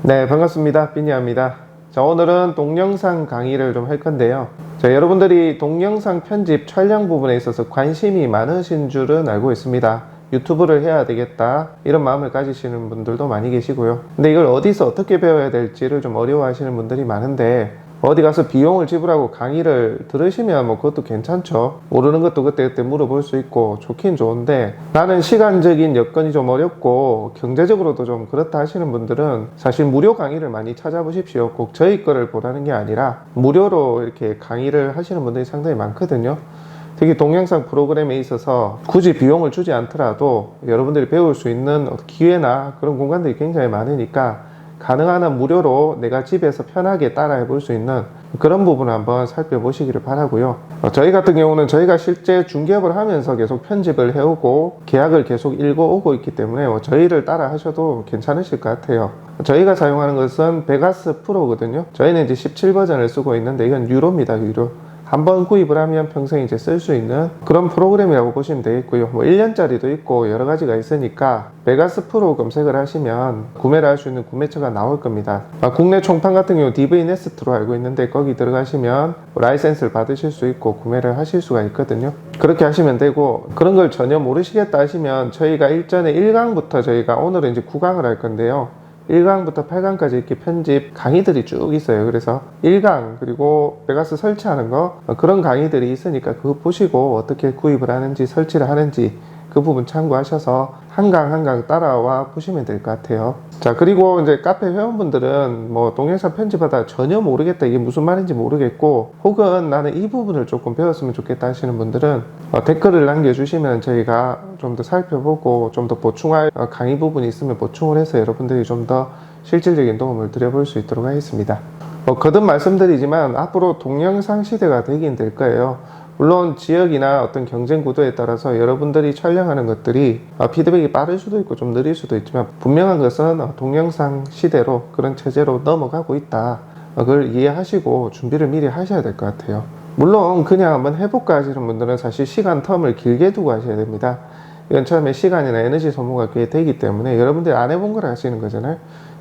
네, 반갑습니다. 삐니아입니다. 자, 오늘은 동영상 강의를 좀 할 건데요. 자, 여러분들이 동영상 편집 촬영 부분에 있어서 관심이 많으신 줄은 알고 있습니다. 유튜브를 해야 되겠다 이런 마음을 가지시는 분들도 많이 계시고요. 근데 이걸 어디서 어떻게 배워야 될지를 좀 어려워하시는 분들이 많은데, 어디 가서 비용을 지불하고 강의를 들으시면 뭐 그것도 괜찮죠. 모르는 것도 그때그때 물어볼 수 있고 좋긴 좋은데, 나는 시간적인 여건이 좀 어렵고 경제적으로도 좀 그렇다 하시는 분들은 사실 무료 강의를 많이 찾아보십시오. 꼭 저희 거를 보라는 게 아니라 무료로 이렇게 강의를 하시는 분들이 상당히 많거든요. 특히 동영상 프로그램에 있어서 굳이 비용을 주지 않더라도 여러분들이 배울 수 있는 기회나 그런 공간들이 굉장히 많으니까 가능한 한 무료로 내가 집에서 편하게 따라해 볼 수 있는 그런 부분을 한번 살펴보시기를 바라고요. 저희 같은 경우는 저희가 실제 중개업을 하면서 계속 편집을 해오고 계약을 계속 읽어오고 있기 때문에 저희를 따라 하셔도 괜찮으실 것 같아요. 저희가 사용하는 것은 베가스 프로거든요. 저희는 이제 17버전을 쓰고 있는데 이건 유로입니다. 유로. 한번 구입을 하면 평생 이제 쓸 수 있는 그런 프로그램이라고 보시면 되겠고요. 뭐 1년짜리도 있고 여러 가지가 있으니까 베가스 프로 검색을 하시면 구매를 할 수 있는 구매처가 나올 겁니다. 국내 총판 같은 경우 DV 네스트로 알고 있는데 거기 들어가시면 라이센스를 받으실 수 있고 구매를 하실 수가 있거든요. 그렇게 하시면 되고, 그런 걸 전혀 모르시겠다 하시면 저희가 일전에 1강부터 저희가 오늘은 이제 9강을 할 건데요. 1강부터 8강까지 이렇게 편집 강의들이 쭉 있어요. 그래서 1강 그리고 베가스 설치하는 거 그런 강의들이 있으니까 그거 보시고 어떻게 구입을 하는지 설치를 하는지 그 부분 참고하셔서 한 강 한 강 따라와 보시면 될 것 같아요. 자, 그리고 이제 카페 회원분들은 뭐 동영상 편집하다 전혀 모르겠다, 이게 무슨 말인지 모르겠고, 혹은 나는 이 부분을 조금 배웠으면 좋겠다 하시는 분들은 댓글을 남겨주시면 저희가 좀 더 살펴보고 좀 더 보충할 강의 부분이 있으면 보충을 해서 여러분들이 좀 더 실질적인 도움을 드려볼 수 있도록 하겠습니다. 거듭 말씀드리지만 앞으로 동영상 시대가 되긴 될 거예요. 물론 지역이나 어떤 경쟁 구도에 따라서 여러분들이 촬영하는 것들이 피드백이 빠를 수도 있고 좀 느릴 수도 있지만, 분명한 것은 동영상 시대로 그런 체제로 넘어가고 있다. 그걸 이해하시고 준비를 미리 하셔야 될 것 같아요. 물론 그냥 한번 해볼까 하시는 분들은 사실 시간 텀을 길게 두고 하셔야 됩니다. 이건 처음에 시간이나 에너지 소모가 꽤 되기 때문에 여러분들이 안 해본 걸 하시는 거잖아요.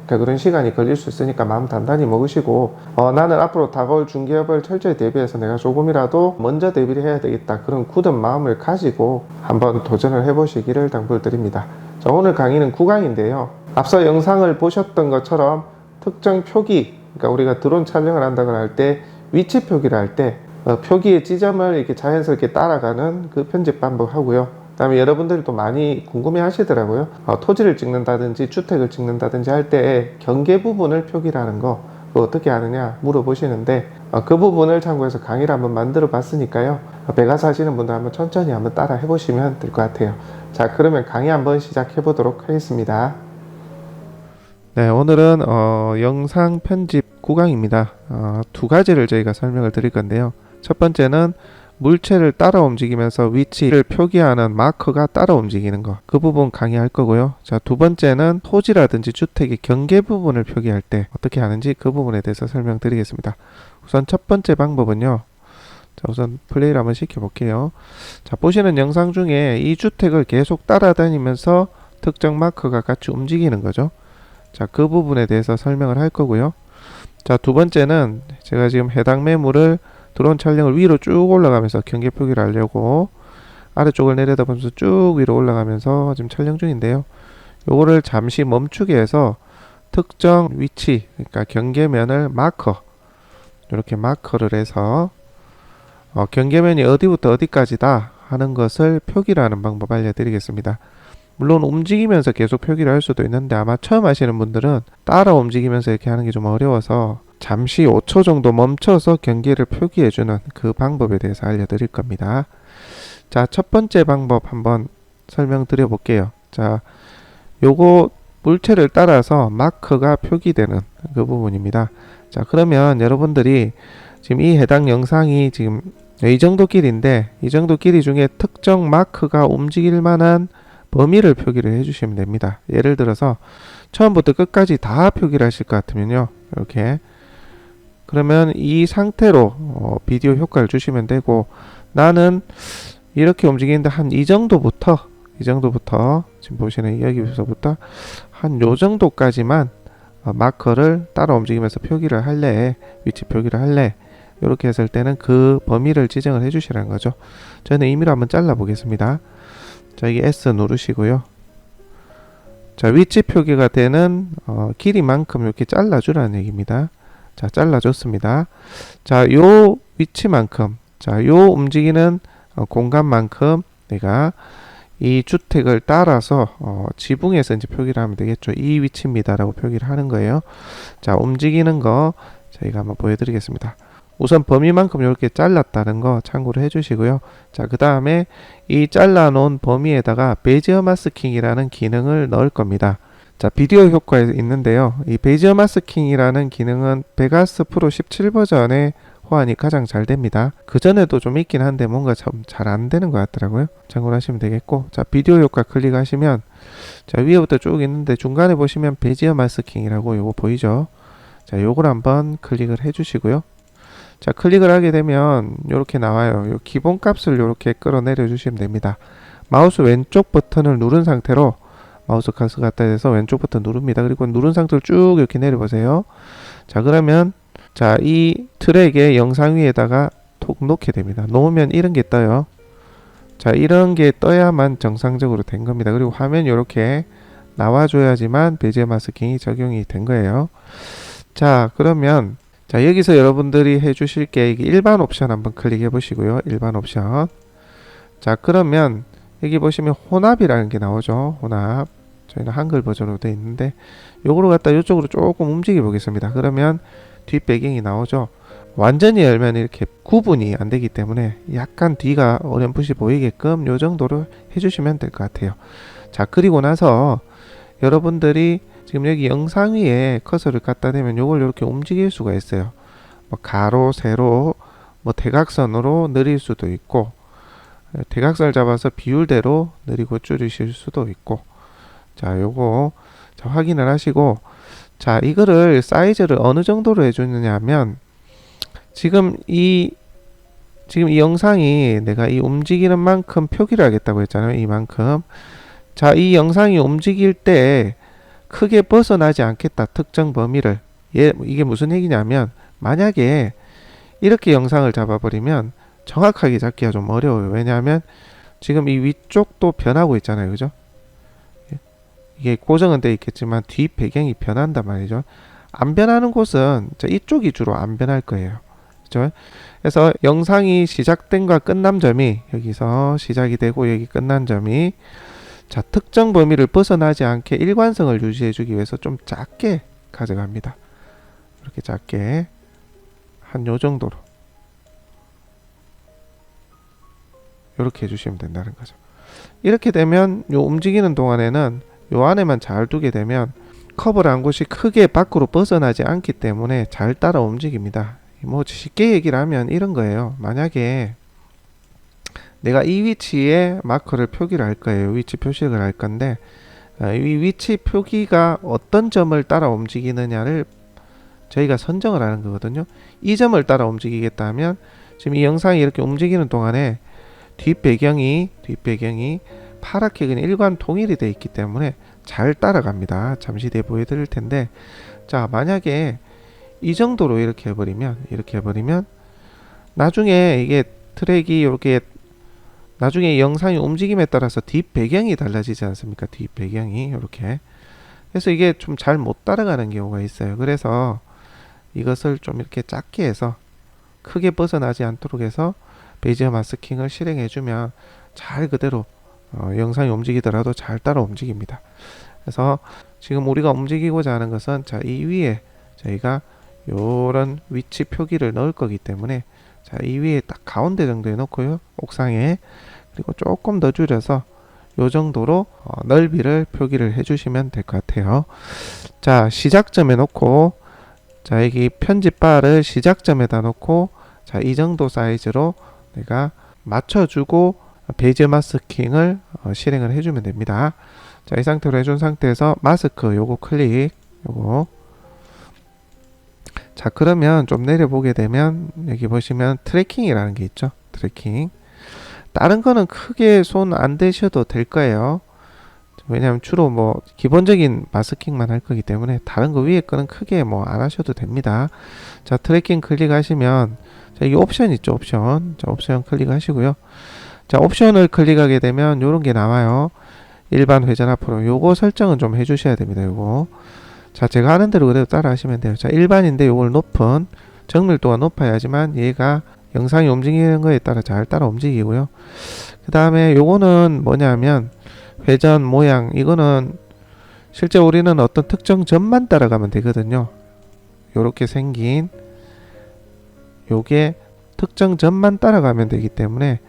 그러니까 그런 시간이 걸릴 수 있으니까 마음 단단히 먹으시고, 나는 앞으로 다가올 중개업을 철저히 대비해서 내가 조금이라도 먼저 대비를 해야 되겠다, 그런 굳은 마음을 가지고 한번 도전을 해보시기를 당부를 드립니다. 자, 오늘 강의는 9강인데요. 앞서 영상을 보셨던 것처럼 특정 표기, 그러니까 우리가 드론 촬영을 한다거나 할 때 위치 표기를 할 때 표기의 지점을 이렇게 자연스럽게 따라가는 그 편집 방법 하고요. 그 다음에 여러분들이 또 많이 궁금해 하시더라고요. 토지를 찍는다든지 주택을 찍는다든지 할 때 경계 부분을 표기를 하는 거 어떻게 하느냐 물어보시는데, 그 부분을 참고해서 강의를 한번 만들어 봤으니까요. 베가스 하시는 분들 한번 천천히 한번 따라 해보시면 될 것 같아요. 자, 그러면 강의 한번 시작해 보도록 하겠습니다. 네, 오늘은 영상 편집 9강입니다. 두 가지를 저희가 설명을 드릴 건데요. 첫 번째는 물체를 따라 움직이면서 위치를 표기하는 마커가 따라 움직이는 거, 그 부분 강의할 거고요. 자, 두 번째는 토지라든지 주택의 경계 부분을 표기할 때 어떻게 하는지 그 부분에 대해서 설명드리겠습니다. 우선 첫 번째 방법은요. 자, 우선 플레이를 한번 시켜볼게요. 자, 보시는 영상 중에 이 주택을 계속 따라다니면서 특정 마커가 같이 움직이는 거죠. 자, 그 부분에 대해서 설명을 할 거고요. 자, 두 번째는 제가 지금 해당 매물을 드론 촬영을 위로 쭉 올라가면서 경계 표기를 하려고 아래쪽을 내려다보면서 쭉 위로 올라가면서 지금 촬영 중인데요. 요거를 잠시 멈추게 해서 특정 위치, 그러니까 경계면을 마커, 이렇게 마커를 해서 경계면이 어디부터 어디까지다 하는 것을 표기를 하는 방법 알려드리겠습니다. 물론 움직이면서 계속 표기를 할 수도 있는데, 아마 처음 하시는 분들은 따라 움직이면서 이렇게 하는 게 좀 어려워서 잠시 5초 정도 멈춰서 경계를 표기해주는 그 방법에 대해서 알려드릴 겁니다. 자, 첫 번째 방법 한번 설명드려 볼게요. 자, 요거 물체를 따라서 마크가 표기되는 그 부분입니다. 자, 그러면 여러분들이 지금 이 해당 영상이 지금 이 정도 길인데, 이 정도 길이 중에 특정 마크가 움직일 만한 범위를 표기를 해주시면 됩니다. 예를 들어서 처음부터 끝까지 다 표기를 하실 것 같으면요, 이렇게 그러면 이 상태로 비디오 효과를 주시면 되고, 나는 이렇게 움직이는데 한 이 정도부터 지금 보시는 여기서부터 한 요 정도까지만 마커를 따라 움직이면서 표기를 할래, 위치 표기를 할래, 이렇게 했을 때는 그 범위를 지정을 해 주시라는 거죠. 저는 임의로 한번 잘라 보겠습니다. 자, 이게 S 누르시고요. 자, 위치 표기가 되는 길이만큼 이렇게 잘라 주라는 얘기입니다. 자, 잘라 줬습니다. 자, 요 위치만큼, 자, 요 움직이는 공간만큼 내가 이 주택을 따라서 지붕에서 이제 표기를 하면 되겠죠. 이 위치입니다 라고 표기를 하는 거예요. 자, 움직이는 거 저희가 한번 보여드리겠습니다. 우선 범위만큼 이렇게 잘랐다는 거 참고를 해주시고요. 자, 그 다음에 이 잘라 놓은 범위에다가 베지어 마스킹이라는 기능을 넣을 겁니다. 자, 비디오 효과에 있는데요. 이 베지어 마스킹이라는 기능은 베가스 프로 17 버전에 호환이 가장 잘 됩니다. 그 전에도 좀 있긴 한데 뭔가 좀 잘 안 되는 것 같더라고요. 참고를 하시면 되겠고, 자, 비디오 효과 클릭하시면 자, 위에부터 쭉 있는데 중간에 보시면 베지어 마스킹이라고 요거 보이죠? 자, 요걸 한번 클릭을 해주시고요. 자, 클릭을 하게 되면 이렇게 나와요. 요 기본 값을 이렇게 끌어내려 주시면 됩니다. 마우스 왼쪽 버튼을 누른 상태로 마우스 카스 갖다 대서 왼쪽 버튼 누릅니다. 그리고 누른 상태로 쭉 이렇게 내려보세요. 자, 그러면 자, 이 트랙의 영상 위에다가 톡 놓게 됩니다. 놓으면 이런 게 떠요. 자, 이런 게 떠야만 정상적으로 된 겁니다. 그리고 화면이 이렇게 나와줘야지만 베지어 마스킹이 적용이 된 거예요. 자, 그러면 자, 여기서 여러분들이 해주실 게 이게 일반 옵션 한번 클릭해 보시고요. 일반 옵션. 자, 그러면 여기 보시면 혼합이라는 게 나오죠. 혼합. 저희는 한글 버전으로 되어 있는데 요거를 갖다 이쪽으로 조금 움직여 보겠습니다. 그러면 뒷 배경이 나오죠. 완전히 열면 이렇게 구분이 안 되기 때문에 약간 뒤가 어렴풋이 보이게끔 요 정도로 해주시면 될 것 같아요. 자, 그리고 나서 여러분들이 지금 여기 영상 위에 커서를 갖다 대면 요걸 이렇게 움직일 수가 있어요. 뭐 가로, 세로, 뭐 대각선으로 늘릴 수도 있고, 대각선을 잡아서 비율대로 느리고 줄이실 수도 있고. 자, 요거 자, 확인을 하시고, 자, 이거를 사이즈를 어느 정도로 해주느냐 하면 지금 이 영상이 내가 이 움직이는 만큼 표기를 하겠다고 했잖아요. 이만큼. 자, 이 영상이 움직일 때 크게 벗어나지 않겠다. 특정 범위를. 이게 무슨 얘기냐면 만약에 이렇게 영상을 잡아버리면 정확하게 잡기가 좀 어려워요. 왜냐하면 지금 이 위쪽도 변하고 있잖아요. 그죠? 이게 고정은 되어 있겠지만 뒷 배경이 변한단 말이죠. 안 변하는 곳은 이쪽이 주로 안 변할 거예요. 그죠? 그래서 영상이 시작된과 끝난 점이 여기서 시작이 되고 여기 끝난 점이 자, 특정 범위를 벗어나지 않게 일관성을 유지해 주기 위해서 좀 작게 가져갑니다. 이렇게 작게 한 요 정도로 이렇게 해주시면 된다는 거죠. 이렇게 되면 요 움직이는 동안에는 요 안에만 잘 두게 되면 커브를 한 곳이 크게 밖으로 벗어나지 않기 때문에 잘 따라 움직입니다. 뭐 쉽게 얘기를 하면 이런 거예요. 만약에 내가 이 위치에 마커를 표기를 할 거예요. 위치 표식을 할 건데 이 위치 표기가 어떤 점을 따라 움직이느냐를 저희가 선정을 하는 거거든요. 이 점을 따라 움직이겠다 하면 지금 이 영상이 이렇게 움직이는 동안에 뒷배경이 파랗게 그냥 일관 통일이 되어 있기 때문에 잘 따라갑니다. 잠시 뒤에 보여드릴 텐데, 자, 만약에 이 정도로 이렇게 해버리면 나중에 이게 트랙이 이렇게 나중에 영상이 움직임에 따라서 뒷배경이 달라지지 않습니까? 뒷배경이 이렇게. 그래서 이게 좀 잘 못 따라가는 경우가 있어요. 그래서 이것을 좀 이렇게 작게 해서 크게 벗어나지 않도록 해서 베지어 마스킹을 실행해주면 잘 그대로 영상이 움직이더라도 잘 따라 움직입니다. 그래서 지금 우리가 움직이고자 하는 것은 자, 이 위에 저희가 요런 위치 표기를 넣을 거기 때문에 자, 이 위에 딱 가운데 정도에 놓고요. 옥상에. 그리고 조금 더 줄여서 요 정도로 넓이를 표기를 해주시면 될 것 같아요. 자, 시작점에 놓고, 자, 여기 편집 바를 시작점에다 놓고, 자, 이 정도 사이즈로 내가 맞춰주고 베이지 마스킹을 실행을 해주면 됩니다. 자, 이 상태로 해준 상태에서 마스크 요거 클릭, 요거. 자, 그러면 좀 내려보게 되면 여기 보시면 트래킹이라는 게 있죠. 트래킹. 다른 거는 크게 손 안 대셔도 될 거예요. 왜냐면 주로 뭐 기본적인 마스킹만 할 거기 때문에 다른 거 위에 거는 크게 뭐 안 하셔도 됩니다. 자, 트래킹 클릭하시면 자, 이 옵션 있죠. 옵션. 자, 옵션 클릭하시고요. 자, 옵션을 클릭하게 되면 요런 게 나와요. 일반 회전 앞으로. 요거 설정은 좀 해주셔야 됩니다. 요거. 자, 제가 하는 대로 그대로 따라 하시면 돼요. 자, 일반인데 요걸 높은, 정밀도가 높아야지만 얘가 영상이 움직이는 거에 따라 잘 따라 움직이고요. 그 다음에 요거는 뭐냐면 회전 모양, 이거는 실제 우리는 어떤 특정 점만 따라가면 되거든요. 요렇게 생긴 요게 특정 점만 따라가면 되기 때문에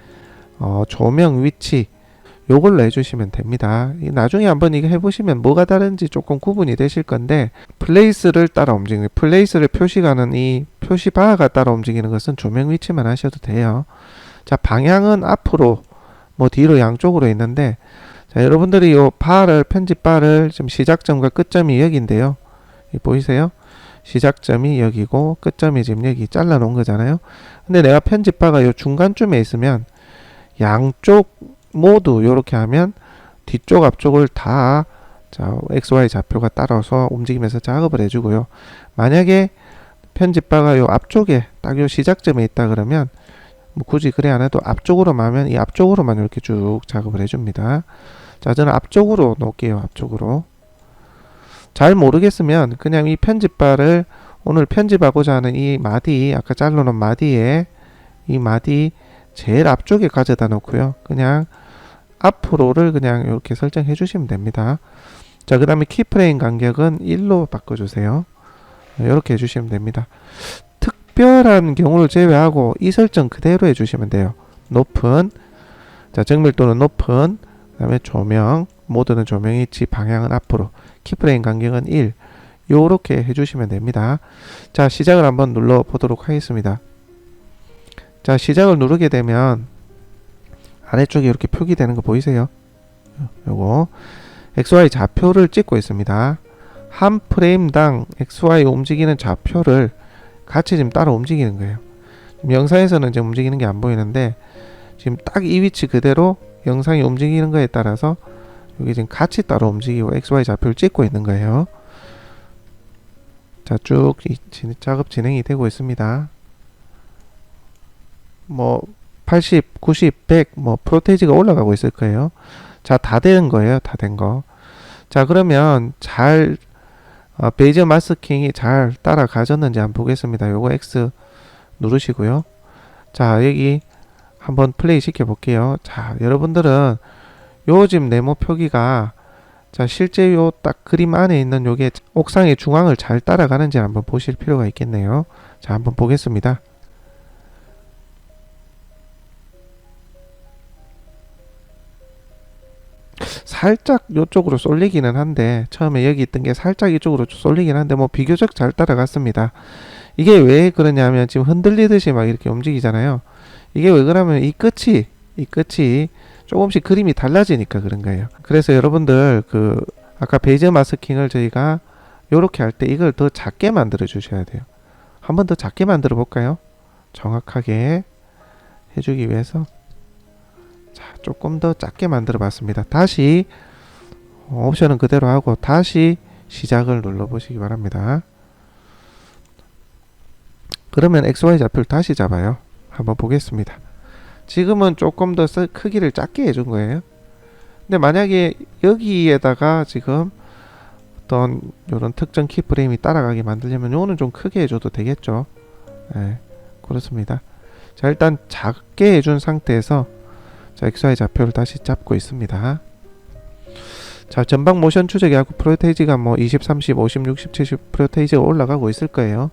조명 위치 요걸로 해주시면 됩니다. 나중에 한번 이거 해보시면 뭐가 다른지 조금 구분이 되실 건데, 플레이스를 따라 움직이는, 플레이스를 표시가는 이 표시바가 따라 움직이는 것은 조명 위치만 하셔도 돼요. 자, 방향은 앞으로 뭐 뒤로 양쪽으로 있는데, 자, 여러분들이 요 바를, 편집 바를 지금 시작점과 끝점이 여기인데요. 보이세요? 시작점이 여기고 끝점이 지금 여기 잘라 놓은 거잖아요. 근데 내가 편집 바가 요 중간쯤에 있으면 양쪽 모두 이렇게 하면 뒤쪽 앞쪽을 다 자, XY 좌표가 따라서 움직이면서 작업을 해주고요. 만약에 편집바가 요 앞쪽에 딱 요 시작점에 있다 그러면 뭐 굳이 그래 안 해도 앞쪽으로만 하면 이 앞쪽으로만 이렇게 쭉 작업을 해줍니다. 자, 저는 앞쪽으로 놓을게요. 앞쪽으로. 잘 모르겠으면 그냥 이 편집바를 오늘 편집하고자 하는 이 마디, 아까 잘라놓은 마디에 이 마디 제일 앞쪽에 가져다 놓고요. 그냥 앞으로를 그냥 이렇게 설정해 주시면 됩니다. 자, 그 다음에 키프레임 간격은 1로 바꿔주세요. 이렇게 해주시면 됩니다. 특별한 경우를 제외하고 이 설정 그대로 해주시면 돼요. 높은, 자, 정밀도는 높은, 그 다음에 조명, 모드는 조명 위치, 방향은 앞으로, 키프레임 간격은 1, 요렇게 해주시면 됩니다. 자, 시작을 한번 눌러 보도록 하겠습니다. 자, 시작을 누르게 되면 아래쪽에 이렇게 표기되는 거 보이세요? 요거 XY 좌표를 찍고 있습니다. 한 프레임당 XY 움직이는 좌표를 같이 지금 따라 움직이는 거예요. 지금 영상에서는 지금 움직이는 게 안 보이는데 지금 딱 이 위치 그대로 영상이 움직이는 거에 따라서 여기 지금 같이 따라 움직이고 XY 좌표를 찍고 있는 거예요. 자, 쭉 작업 진행이 되고 있습니다. 뭐 80, 90, 100, 뭐 프로테이지가 올라가고 있을 거예요. 자, 다 된 거예요. 다 된 거. 자, 그러면 잘 베이지 마스킹이 잘 따라가졌는지 한번 보겠습니다. 요거 X 누르시고요. 자, 여기 한번 플레이 시켜 볼게요. 자, 여러분들은 요 지금 네모 표기가 자, 실제 요 딱 그림 안에 있는 요게 옥상의 중앙을 잘 따라가는지 한번 보실 필요가 있겠네요. 자, 한번 보겠습니다. 살짝 이쪽으로 쏠리기는 한데, 처음에 여기 있던 게 살짝 이쪽으로 쏠리긴 한데 뭐 비교적 잘 따라갔습니다. 이게 왜 그러냐면 지금 흔들리듯이 막 이렇게 움직이잖아요. 이게 왜 그러면 이 끝이 조금씩 그림이 달라지니까 그런 거예요. 그래서 여러분들 그 아까 베이지 마스킹을 저희가 요렇게 할 때 이걸 더 작게 만들어 주셔야 돼요. 한번 더 작게 만들어 볼까요? 정확하게 해주기 위해서 자, 조금 더 작게 만들어 봤습니다. 다시 옵션은 그대로 하고 다시 시작을 눌러 보시기 바랍니다. 그러면 XY 좌표를 다시 잡아요. 한번 보겠습니다. 지금은 조금 더 크기를 작게 해준 거예요. 근데 만약에 여기에다가 지금 어떤 이런 특정 키프레임이 따라가게 만들려면 요거는 좀 크게 해줘도 되겠죠. 네, 그렇습니다. 자, 일단 작게 해준 상태에서 자, XY 좌표를 다시 잡고 있습니다. 자, 전방 모션 추적이하고 프로테이지가 뭐 20, 30, 50, 60, 70 프로테이지가 올라가고 있을 거예요.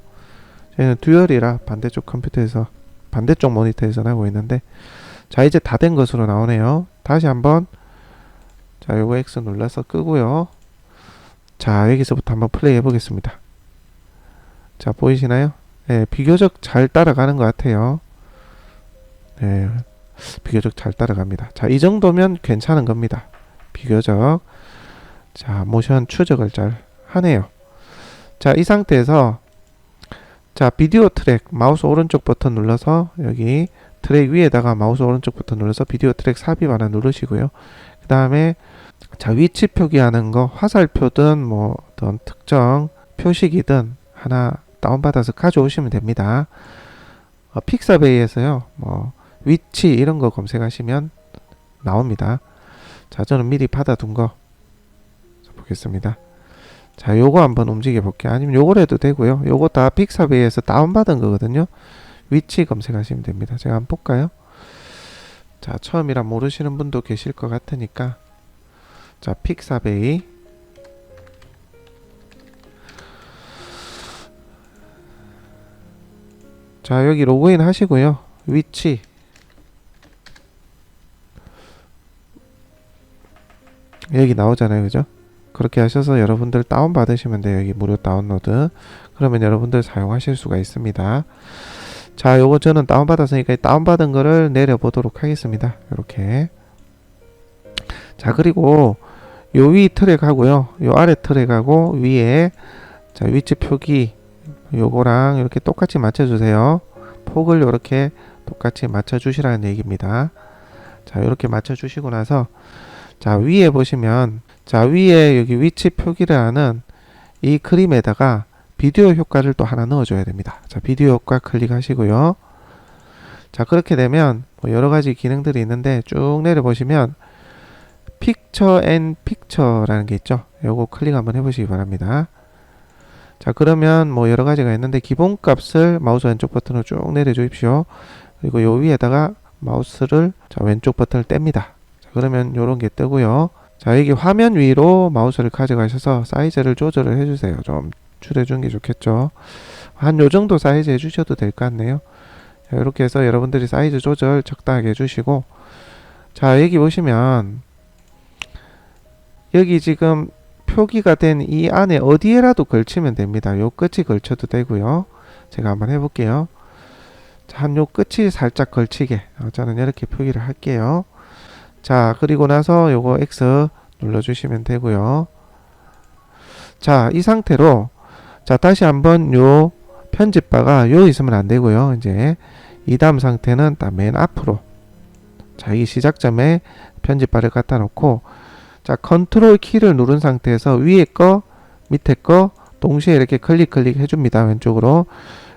저희는 듀얼이라 반대쪽 컴퓨터에서 반대쪽 모니터에서 하고 있는데, 자, 이제 다 된 것으로 나오네요. 다시 한번, 자, 요거 X 눌러서 끄고요. 자, 여기서부터 한번 플레이 해보겠습니다. 자, 보이시나요? 네, 비교적 잘 따라가는 것 같아요. 네, 비교적 잘 따라갑니다. 자, 이 정도면 괜찮은 겁니다. 비교적. 자, 모션 추적을 잘 하네요. 자, 이 상태에서 자, 비디오 트랙 마우스 오른쪽 버튼 눌러서 여기 트랙 위에다가 마우스 오른쪽 버튼 눌러서 비디오 트랙 삽입 하나 누르시고요. 그 다음에 자, 위치 표기하는 거 화살표든 뭐 어떤 특정 표식이든 하나 다운받아서 가져오시면 됩니다. 픽사베이에서요, 뭐 위치 이런 거 검색하시면 나옵니다. 자, 저는 미리 받아둔 거 보겠습니다. 자, 요거 한번 움직여 볼게요. 아니면 요걸 해도 되고요. 요거 다 픽사베이에서 다운받은 거거든요. 위치 검색하시면 됩니다. 제가 한번 볼까요? 자, 처음이라 모르시는 분도 계실 것 같으니까, 자, 픽사베이. 자, 여기 로그인 하시고요. 위치. 여기 나오잖아요. 그죠? 그렇게 하셔서 여러분들 다운받으시면 돼요. 여기 무료 다운로드. 그러면 여러분들 사용하실 수가 있습니다. 자, 요거 저는 다운받았으니까 다운받은 거를 내려보도록 하겠습니다. 이렇게. 자, 그리고 요 위 트랙하고요. 요 아래 트랙하고 위에 자, 위치 표기 요거랑 이렇게 똑같이 맞춰주세요. 폭을 이렇게 똑같이 맞춰주시라는 얘기입니다. 자, 이렇게 맞춰주시고 나서 자, 위에 보시면 자, 위에 여기 위치 표기를 하는 이 그림에다가 비디오 효과를 또 하나 넣어줘야 됩니다. 자, 비디오 효과 클릭하시고요. 자, 그렇게 되면 뭐 여러가지 기능들이 있는데 쭉 내려보시면 픽처 앤 픽처라는 게 있죠. 요거 클릭 한번 해보시기 바랍니다. 자, 그러면 뭐 여러가지가 있는데 기본값을 마우스 왼쪽 버튼으로 쭉 내려주십시오. 그리고 요 위에다가 마우스를 자, 왼쪽 버튼을 뗍니다. 자, 그러면 요런 게 뜨고요. 자, 여기 화면 위로 마우스를 가져가셔서 사이즈를 조절을 해주세요. 좀 줄여주는 게 좋겠죠. 한 요정도 사이즈 해주셔도 될 것 같네요. 자, 이렇게 해서 여러분들이 사이즈 조절 적당하게 해주시고, 자, 여기 보시면 여기 지금 표기가 된 이 안에 어디에라도 걸치면 됩니다. 요 끝이 걸쳐도 되고요. 제가 한번 해볼게요. 자, 한 요 끝이 살짝 걸치게 저는 이렇게 표기를 할게요. 자, 그리고 나서 요거 X 눌러주시면 되고요. 자, 이 상태로 자, 다시 한번 요 편집바가 요 있으면 안 되고요. 이제 이 다음 상태는 딱 맨 앞으로 자, 이 시작점에 편집바를 갖다 놓고 자, 컨트롤 키를 누른 상태에서 위에 거 밑에 거 동시에 이렇게 클릭 해줍니다. 왼쪽으로.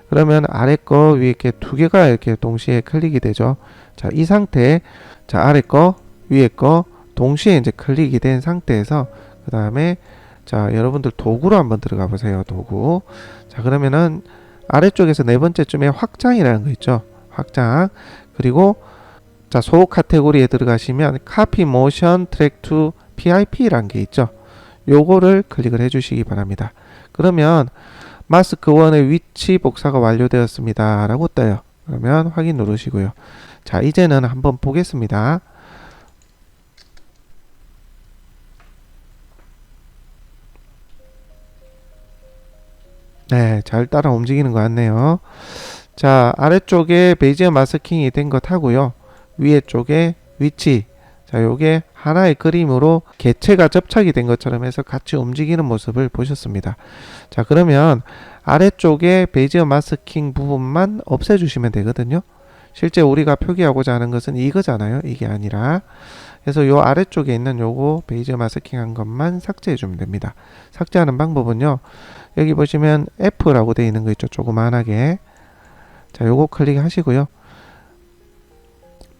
그러면 아래 거 위에 게 두 개가 이렇게 동시에 클릭이 되죠. 자, 이 상태에 자, 아래 거 위에 거 동시에 이제 클릭이 된 상태에서 그 다음에 자, 여러분들 도구로 한번 들어가 보세요. 도구. 자, 그러면은 아래쪽에서 네 번째쯤에 확장이라는 거 있죠. 확장. 그리고 자, 소 카테고리에 들어가시면 카피 모션 트랙 투 PIP라는 게 있죠. 요거를 클릭을 해 주시기 바랍니다. 그러면 마스크 1의 위치 복사가 완료되었습니다 라고 떠요. 그러면 확인 누르시고요. 자, 이제는 한번 보겠습니다. 네, 잘 따라 움직이는 것 같네요. 자, 아래쪽에 베이지어 마스킹이 된 것 하고요. 위에 쪽에 위치. 자, 요게 하나의 그림으로 개체가 접착이 된 것처럼 해서 같이 움직이는 모습을 보셨습니다. 자, 그러면 아래쪽에 베이지어 마스킹 부분만 없애주시면 되거든요. 실제 우리가 표기하고자 하는 것은 이거잖아요. 이게 아니라. 그래서 요 아래쪽에 있는 요거 베이지어 마스킹 한 것만 삭제해 주면 됩니다. 삭제하는 방법은요. 여기 보시면 F라고 되어 있는 거 있죠. 조그만하게. 자, 요거 클릭하시고요.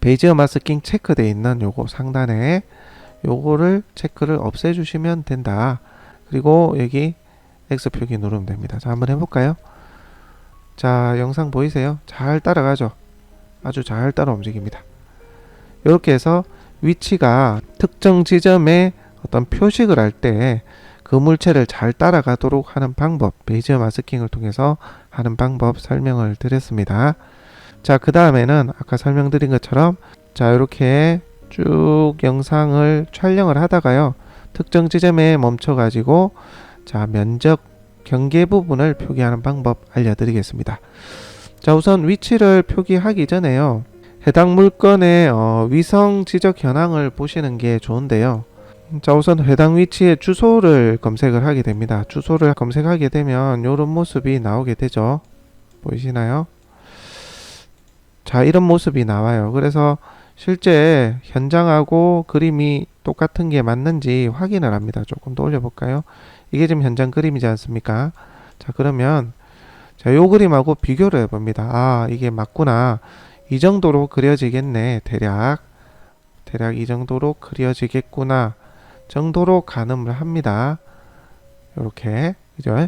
베이지어 마스킹 체크되어 있는 요거 상단에 요거를 체크를 없애주시면 된다. 그리고 여기 X 표기 누르면 됩니다. 자, 한번 해볼까요? 자, 영상 보이세요? 잘 따라가죠? 아주 잘 따라 움직입니다. 이렇게 해서 위치가 특정 지점에 어떤 표식을 할 때 그 물체를 잘 따라가도록 하는 방법, 베이지어 마스킹을 통해서 하는 방법 설명을 드렸습니다. 자, 그 다음에는 아까 설명드린 것처럼 자, 이렇게 쭉 영상을 촬영을 하다가요, 특정 지점에 멈춰 가지고 자, 면적 경계 부분을 표기하는 방법 알려드리겠습니다. 자, 우선 위치를 표기하기 전에요, 해당 물건의 위성 지적 현황을 보시는 게 좋은데요. 자, 우선 해당 위치의 주소를 검색을 하게 됩니다. 주소를 검색하게 되면 이런 모습이 나오게 되죠. 보이시나요? 자, 이런 모습이 나와요. 그래서 실제 현장하고 그림이 똑같은 게 맞는지 확인을 합니다. 조금 더 올려볼까요? 이게 지금 현장 그림이지 않습니까? 자, 그러면 자, 요 그림하고 비교를 해봅니다. 아, 이게 맞구나. 이 정도로 그려지겠네. 대략 이 정도로 그려지겠구나 정도로 가늠을 합니다. 이렇게, 그죠?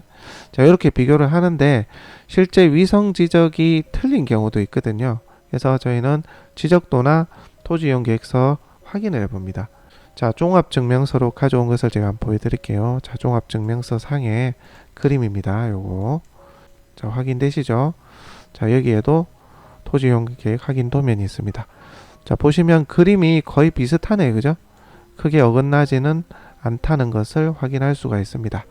자, 이렇게 비교를 하는데 실제 위성 지적이 틀린 경우도 있거든요. 그래서 저희는 지적도나 토지 이용 계획서 확인을 해봅니다. 자, 종합증명서로 가져온 것을 제가 한번 보여드릴게요. 자, 종합증명서 상의 그림입니다. 요거. 자, 확인되시죠? 자, 여기에도 토지 이용 계획 확인 도면이 있습니다. 자, 보시면 그림이 거의 비슷하네요. 그죠? 크게 어긋나지는 않다는 것을 확인할 수가 있습니다.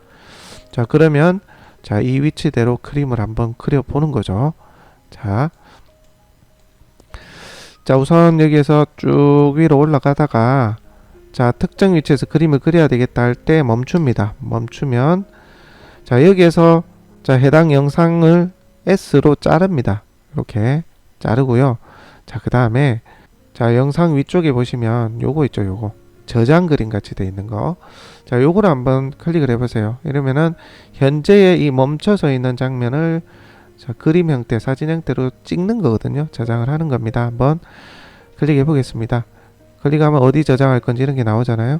자, 그러면 자, 이 위치대로 그림을 한번 그려보는 거죠. 자, 우선 여기에서 쭉 위로 올라가다가 자, 특정 위치에서 그림을 그려야 되겠다 할 때 멈춥니다. 멈추면 자, 여기에서 자, 해당 영상을 S로 자릅니다. 이렇게 자르고요. 자, 그 다음에 자, 영상 위쪽에 보시면 요거 있죠. 요거 저장 그림 같이 돼 있는 거. 자, 요거를 한번 클릭을 해보세요. 이러면은 현재의 이 멈춰서 있는 장면을 자, 그림 형태, 사진 형태로 찍는 거거든요. 저장을 하는 겁니다. 한번 클릭해 보겠습니다. 클릭하면 어디 저장할 건지 이런 게 나오잖아요.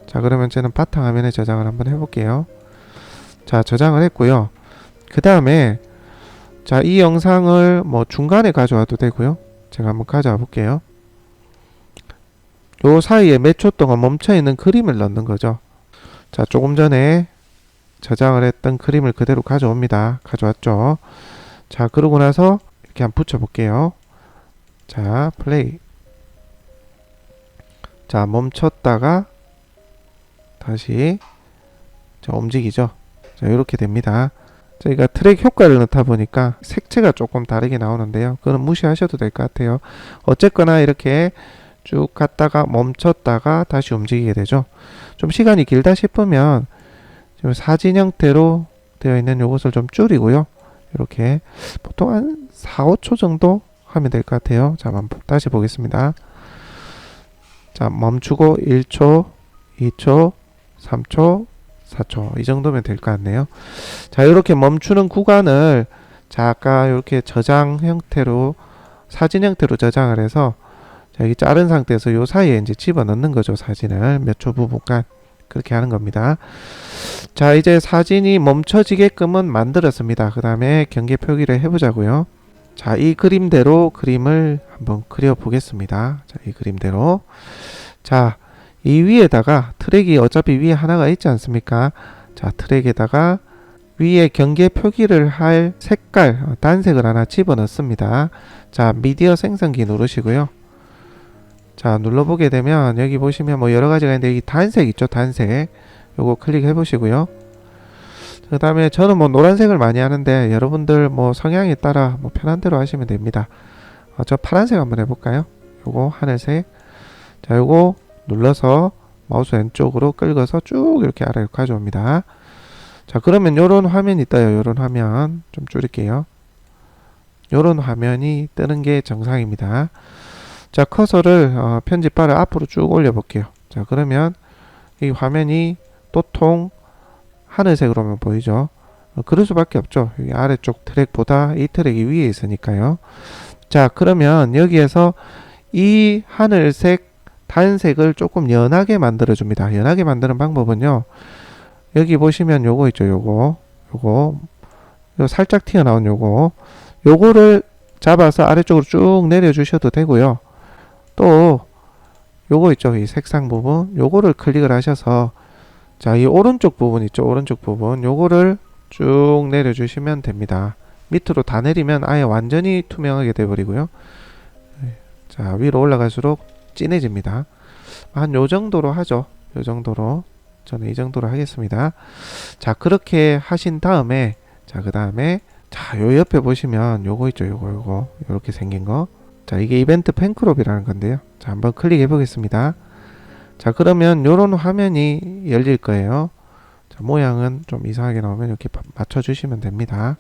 자, 그러면 저는 바탕화면에 저장을 한번 해볼게요. 자, 저장을 했고요. 그 다음에 자, 이 영상을 뭐 중간에 가져와도 되고요. 제가 한번 가져와 볼게요. 요 사이에 몇 초 동안 멈춰 있는 그림을 넣는 거죠. 자, 조금 전에 저장을 했던 그림을 그대로 가져옵니다. 가져왔죠. 자, 그러고 나서 이렇게 한번 붙여 볼게요. 자, 플레이. 자, 멈췄다가 다시 자, 움직이죠. 자, 이렇게 됩니다. 저희가 트랙 효과를 넣다 보니까 색채가 조금 다르게 나오는데요. 그건 무시하셔도 될 것 같아요. 어쨌거나 이렇게 쭉 갔다가 멈췄다가 다시 움직이게 되죠. 좀 시간이 길다 싶으면 지금 사진 형태로 되어 있는 요것을 좀 줄이고요. 이렇게 보통 한 4, 5초 정도 하면 될 것 같아요. 자, 한번 다시 보겠습니다. 자, 멈추고 1초, 2초, 3초, 4초 이 정도면 될 것 같네요. 자, 이렇게 멈추는 구간을 자, 아까 이렇게 저장 형태로 사진 형태로 저장을 해서 자, 여기 자른 상태에서 요 사이에 이제 집어넣는 거죠. 사진을 몇 초 부분간 그렇게 하는 겁니다. 자, 이제 사진이 멈춰지게끔은 만들었습니다. 그 다음에 경계 표기를 해보자고요. 자, 이 그림대로 그림을 한번 그려 보겠습니다. 자, 이 그림대로. 자, 이 위에다가 트랙이 어차피 위에 하나가 있지 않습니까? 자, 트랙에다가 위에 경계 표기를 할 색깔, 단색을 하나 집어넣습니다. 자, 미디어 생성기 누르시고요. 자, 눌러보게 되면 여기 보시면 뭐 여러 가지가 있는데 이 단색 있죠? 단색. 요거 클릭해 보시고요. 그 다음에 저는 뭐 노란색을 많이 하는데 여러분들 뭐 성향에 따라 뭐 편한 대로 하시면 됩니다. 저 파란색 한번 해볼까요? 요거 하늘색. 자, 요거 눌러서 마우스 왼쪽으로 끌어서 쭉 이렇게 아래로 가져옵니다. 자, 그러면 요런 화면이 떠요. 요런 화면 좀 줄일게요. 요런 화면이 뜨는 게 정상입니다. 자, 커서를 편집바를 앞으로 쭉 올려 볼게요. 자, 그러면 이 화면이 도통 하늘색으로만 보이죠. 그럴 수밖에 없죠. 여기 아래쪽 트랙보다 이 트랙이 위에 있으니까요. 자, 그러면 여기에서 이 하늘색 단색을 조금 연하게 만들어 줍니다. 연하게 만드는 방법은요, 여기 보시면 요거 있죠. 요거 살짝 튀어나온 요거를 잡아서 아래쪽으로 쭉 내려 주셔도 되고요. 또 요거 있죠. 이 색상 부분 요거를 클릭을 하셔서 자, 이 오른쪽 부분 있죠. 오른쪽 부분 요거를 쭉 내려 주시면 됩니다. 밑으로 다 내리면 아예 완전히 투명하게 돼 버리고요. 자, 위로 올라갈수록 진해집니다. 한 요 정도로 하죠. 요 정도로. 저는 이 정도로 하겠습니다. 자, 그렇게 하신 다음에, 자, 그 다음에, 자, 요 옆에 보시면 요거 있죠. 요거. 요렇게 생긴 거. 자, 이게 이벤트 팬크롭이라는 건데요. 자, 한번 클릭해 보겠습니다. 자, 그러면 요런 화면이 열릴 거예요. 자, 모양은 좀 이상하게 나오면 이렇게 맞춰주시면 됩니다.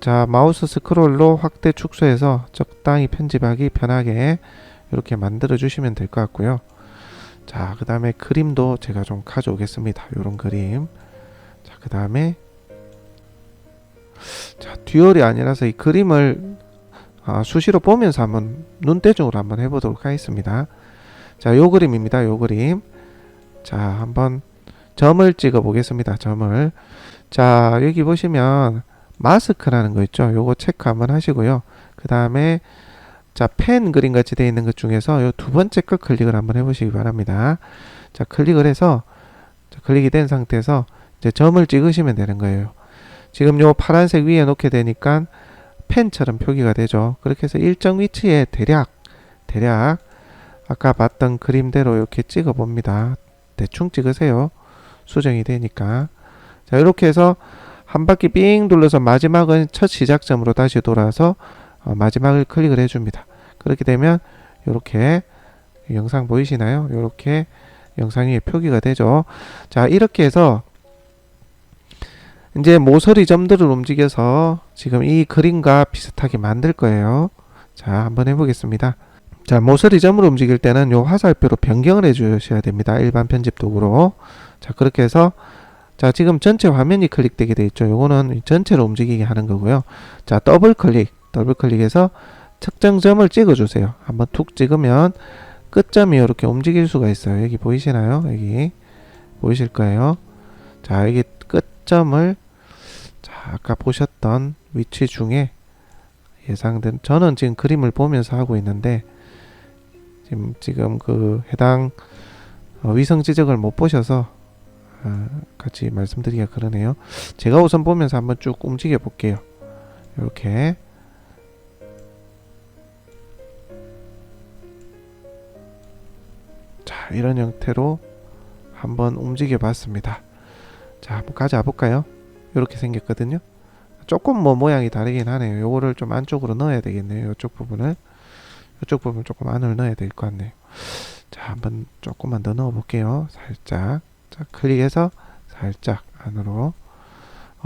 자, 마우스 스크롤로 확대 축소해서 적당히 편집하기 편하게 이렇게 만들어 주시면 될 것 같고요. 자, 그 다음에 그림도 제가 좀 가져오겠습니다. 요런 그림. 자, 그 다음에 자, 듀얼이 아니라서 이 그림을 수시로 보면서 한번 눈대중으로 한번 해보도록 하겠습니다. 자, 요 그림입니다. 요 그림. 자, 한번 점을 찍어 보겠습니다. 점을. 자, 여기 보시면 마스크라는 거 있죠. 요거 체크 한번 하시고요. 그 다음에 자, 펜 그림 같이 되어 있는 것 중에서 요 두 번째 거 클릭을 한번 해보시기 바랍니다. 자, 클릭을 해서 자, 클릭이 된 상태에서 이제 점을 찍으시면 되는 거예요. 지금 요 파란색 위에 놓게 되니까 펜처럼 표기가 되죠. 그렇게 해서 일정 위치에 대략 아까 봤던 그림대로 이렇게 찍어 봅니다. 대충 찍으세요. 수정이 되니까. 자, 이렇게 해서 한 바퀴 삥 둘러서 마지막은 첫 시작점으로 다시 돌아서 마지막을 클릭을 해줍니다. 그렇게 되면 이렇게 영상 보이시나요? 이렇게 영상이 표기가 되죠. 자, 이렇게 해서 이제 모서리 점들을 움직여서 지금 이 그림과 비슷하게 만들 거예요. 자, 한번 해보겠습니다. 자, 모서리 점을 움직일 때는 요 화살표로 변경을 해 주셔야 됩니다. 일반 편집 도구로. 자, 그렇게 해서 자, 지금 전체 화면이 클릭되게 되어 있죠. 요거는 전체로 움직이게 하는 거고요. 자, 더블 클릭해서 특정 점을 찍어 주세요. 한번 툭 찍으면 끝점이 이렇게 움직일 수가 있어요. 여기 보이시나요? 여기 보이실 거예요. 자, 여기 끝점을 자, 아까 보셨던 위치 중에 예상된, 저는 지금 그림을 보면서 하고 있는데 지금 그 해당 위성 지적을 못 보셔서 같이 말씀드리기가 그러네요. 제가 우선 보면서 한번 쭉 움직여 볼게요. 이렇게 자, 이런 형태로 한번 움직여 봤습니다. 자, 한번 가져와 볼까요? 이렇게 생겼거든요. 조금 뭐 모양이 다르긴 하네요. 요거를 좀 안쪽으로 넣어야 되겠네요. 이쪽 부분 조금 안을 넣어야 될 것 같네요. 자, 한번 조금만 더 넣어 볼게요. 살짝. 자, 클릭해서 살짝 안으로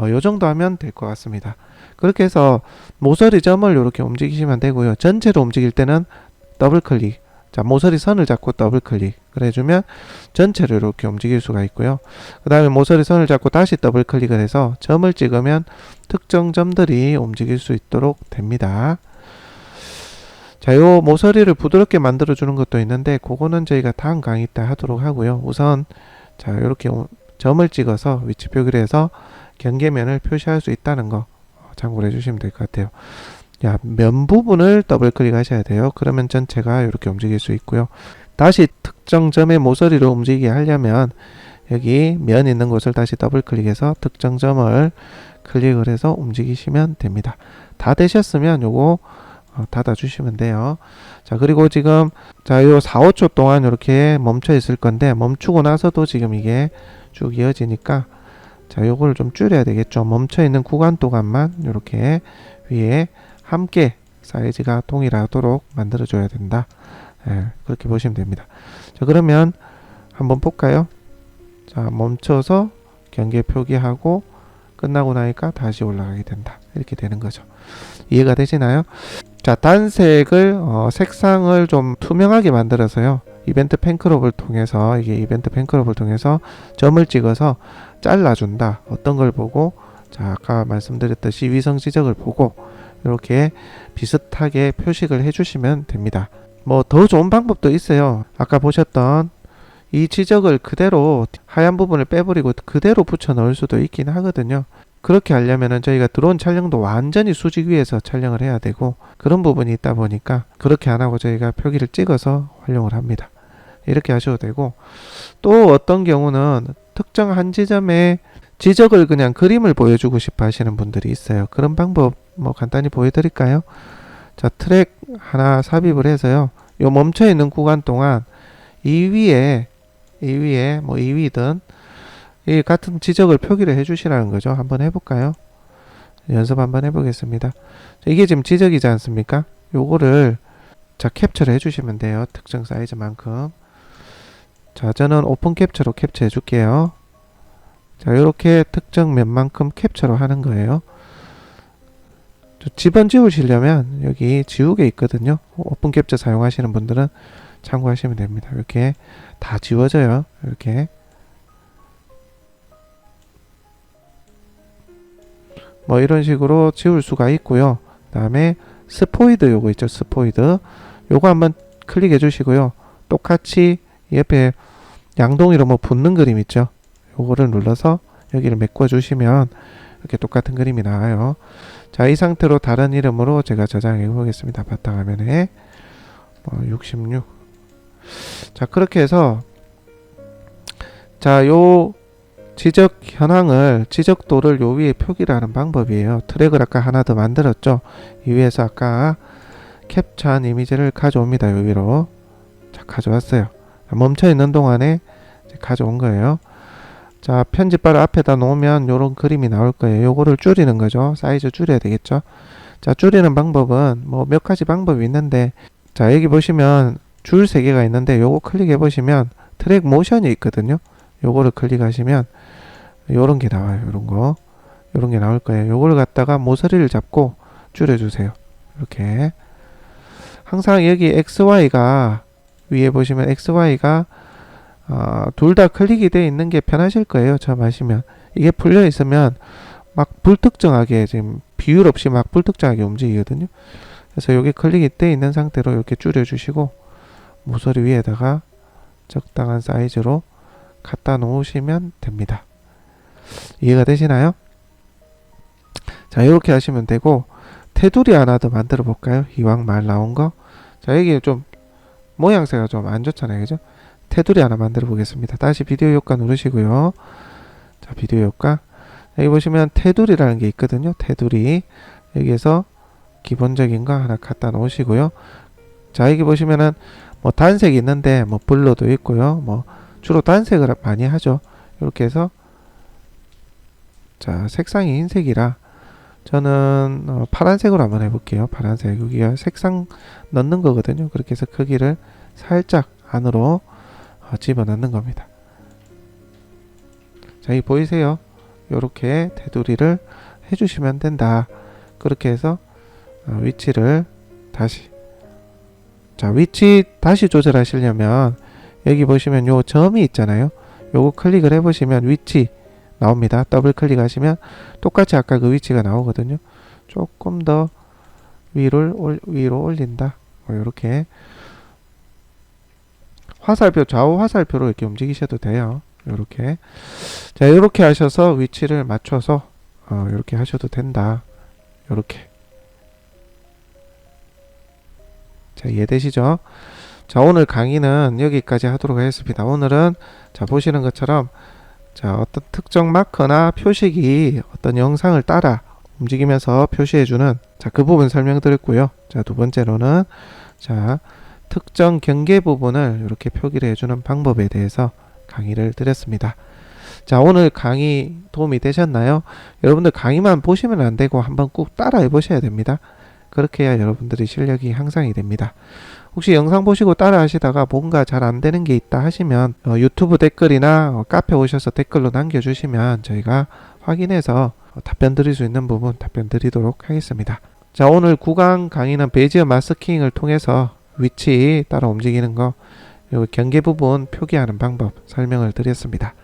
요 정도 하면 될 것 같습니다. 그렇게 해서 모서리 점을 이렇게 움직이시면 되고요. 전체로 움직일 때는 더블 클릭. 자, 모서리 선을 잡고 더블 클릭 그래주면 전체로 이렇게 움직일 수가 있고요. 그 다음에 모서리 선을 잡고 다시 더블 클릭을 해서 점을 찍으면 특정 점들이 움직일 수 있도록 됩니다. 자, 요 모서리를 부드럽게 만들어 주는 것도 있는데 그거는 저희가 다음 강의 때 하도록 하고요. 우선 자, 이렇게 점을 찍어서 위치 표기를 해서 경계면을 표시할 수 있다는 거 참고를 해주시면 될 것 같아요. 야, 면 부분을 더블 클릭하셔야 돼요. 그러면 전체가 이렇게 움직일 수 있고요. 다시 특정 점의 모서리를 움직이게 하려면 여기 면 있는 곳을 다시 더블 클릭해서 특정 점을 클릭을 해서 움직이시면 됩니다. 다 되셨으면 요거 닫아 주시면 돼요. 자, 그리고 지금 자, 요 4, 5초 동안 이렇게 멈춰 있을 건데 멈추고 나서도 지금 이게 쭉 이어지니까 자, 요걸 좀 줄여야 되겠죠. 멈춰 있는 구간 동안만 이렇게 위에 함께 사이즈가 동일하도록 만들어 줘야 된다. 그렇게 보시면 됩니다. 자, 그러면 한번 볼까요? 자, 멈춰서 경계 표기하고 끝나고 나니까 다시 올라가게 된다. 이렇게 되는 거죠. 이해가 되시나요? 자, 단색을 색상을 좀 투명하게 만들어서요. 이벤트 팬크롭을 통해서 점을 찍어서 잘라준다. 어떤 걸 보고 자, 아까 말씀드렸듯이 위성 지적을 보고 이렇게 비슷하게 표식을 해주시면 됩니다. 뭐 더 좋은 방법도 있어요. 아까 보셨던 이 지적을 그대로 하얀 부분을 빼버리고 그대로 붙여 넣을 수도 있긴 하거든요. 그렇게 하려면은 저희가 드론 촬영도 완전히 수직 위에서 촬영을 해야 되고 그런 부분이 있다 보니까 그렇게 안 하고 저희가 표기를 찍어서 활용을 합니다. 이렇게 하셔도 되고 또 어떤 경우는 특정 한 지점에 지적을 그냥 그림을 보여주고 싶어 하시는 분들이 있어요. 그런 방법 뭐 간단히 보여드릴까요? 자, 트랙 하나 삽입을 해서요. 요 멈춰 있는 구간 동안 이 위에 뭐 이 위든 이 같은 지적을 표기를 해 주시라는 거죠. 한번 해볼까요? 연습 한번 해보겠습니다. 이게 지금 지적이지 않습니까? 요거를 자 캡처를 해주시면 돼요. 특정 사이즈만큼. 자, 저는 오픈 캡처로 캡처해 줄게요. 자, 이렇게 특정 면만큼 캡처로 하는 거예요. 집원 지우시려면 여기 지우개 있거든요. 오픈 캡처 사용하시는 분들은 참고하시면 됩니다. 이렇게 다 지워져요. 이렇게 뭐 이런 식으로 지울 수가 있고요. 그 다음에 스포이드 요거 있죠. 스포이드 요거 한번 클릭해 주시고요. 똑같이 옆에 양동이로 뭐 붙는 그림 있죠. 요거를 눌러서 여기를 메꿔 주시면 이렇게 똑같은 그림이 나와요. 자, 이 상태로 다른 이름으로 제가 저장해 보겠습니다. 바탕화면에 66. 자, 그렇게 해서 자, 요 지적 현황을 지적도를 요 위에 표기를 하는 방법이에요. 트랙을 아까 하나 더 만들었죠. 이 위에서 아까 캡처한 이미지를 가져옵니다. 요 위로. 자, 가져왔어요. 멈춰 있는 동안에 가져온 거예요. 자, 편집바를 앞에다 놓으면 요런 그림이 나올 거예요. 요거를 줄이는 거죠. 사이즈 줄여야 되겠죠. 자, 줄이는 방법은 뭐 몇 가지 방법이 있는데, 자, 여기 보시면 줄 3개가 있는데 요거 클릭해 보시면 트랙 모션이 있거든요. 요거를 클릭하시면 요런 게 나와요. 요런 게 나올 거예요. 요거를 갖다가 모서리를 잡고 줄여 주세요. 이렇게 항상 여기 XY가 위에 보시면 XY가 둘 다 클릭이 되어 있는 게 편하실 거예요. 처음 하시면. 이게 풀려 있으면 막 불특정하게 지금 비율 없이 막 불특정하게 움직이거든요. 그래서 여기 클릭이 되어 있는 상태로 이렇게 줄여 주시고 모서리 위에다가 적당한 사이즈로 갖다 놓으시면 됩니다. 이해가 되시나요? 자, 이렇게 하시면 되고, 테두리 하나 더 만들어 볼까요? 이왕 말 나온 거. 자, 여기 좀 모양새가 좀 안 좋잖아요. 그죠? 테두리 하나 만들어 보겠습니다. 다시 비디오 효과 누르시고요. 자, 비디오 효과. 여기 보시면 테두리라는 게 있거든요. 테두리. 여기에서 기본적인 거 하나 갖다 놓으시고요. 자, 여기 보시면은 뭐 단색이 있는데 뭐 블루도 있고요. 뭐 주로 단색을 많이 하죠. 이렇게 해서 자, 색상이 흰색이라 저는 파란색으로 한번 해볼게요. 파란색. 여기가 색상 넣는 거거든요. 그렇게 해서 크기를 살짝 안으로 집어넣는 겁니다. 자, 이 보이세요? 요렇게 테두리를 해주시면 된다. 그렇게 해서 위치를 다시, 자, 위치 다시 조절하시려면 여기 보시면 요 점이 있잖아요. 요거 클릭을 해보시면 위치 나옵니다. 더블 클릭하시면 똑같이 아까 그 위치가 나오거든요. 조금 더 위로 올린다. 이렇게 화살표, 좌우 화살표로 이렇게 움직이셔도 돼요. 이렇게. 자, 이렇게 하셔서 위치를 맞춰서 이렇게 하셔도 된다. 이렇게. 자, 이해되시죠? 자, 오늘 강의는 여기까지 하도록 하겠습니다. 오늘은 자, 보시는 것처럼 자, 어떤 특정 마커나 표식이 어떤 영상을 따라 움직이면서 표시해주는 자, 그 부분 설명드렸고요. 자, 두 번째로는 자, 특정 경계 부분을 이렇게 표기를 해주는 방법에 대해서 강의를 드렸습니다. 자, 오늘 강의 도움이 되셨나요? 여러분들 강의만 보시면 안 되고 한번 꼭 따라 해보셔야 됩니다. 그렇게 해야 여러분들이 실력이 향상이 됩니다. 혹시 영상 보시고 따라 하시다가 뭔가 잘 안 되는 게 있다 하시면 유튜브 댓글이나 카페 오셔서 댓글로 남겨주시면 저희가 확인해서 답변 드릴 수 있는 부분 답변 드리도록 하겠습니다. 자, 오늘 구강 강의는 베지어 마스킹을 통해서 위치 따라 움직이는 거, 요 경계 부분 표기하는 방법 설명을 드렸습니다.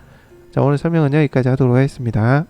자, 오늘 설명은 여기까지 하도록 하겠습니다.